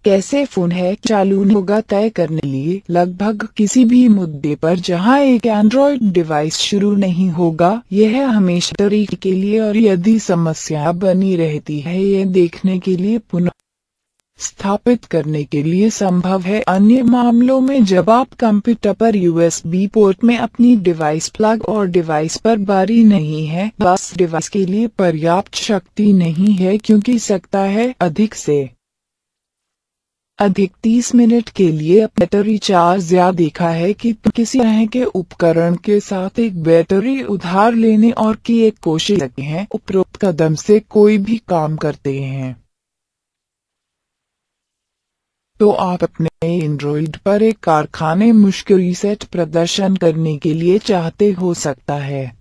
कैसे फोन है चालू होगा तय करने लिए लगभग किसी भी मुद्दे पर जहां एक एंड्रॉयड डिवाइस शुरू नहीं होगा, यह हमेशा तरीके के लिए और यदि समस्या बनी रहती है ये देखने के लिए पुनः स्थापित करने के लिए संभव है। अन्य मामलों में जब आप कंप्यूटर पर USB पोर्ट में अपनी डिवाइस प्लग और डिवाइस पर बारी नहीं है, बस डिवाइस के लिए पर्याप्त शक्ति नहीं है क्योंकि सकता है अधिक से अधिक 30 मिनट के लिए बैटरी चार्ज। या देखा है कि किसी तरह के उपकरण के साथ एक बैटरी उधार लेने और की एक कोशिश करते हैं, उपरोक्त कदम से कोई भी काम करते हैं तो आप अपने एंड्रॉइड पर एक कारखाने मुश्किल रीसेट प्रदर्शन करने के लिए चाहते हो सकता है।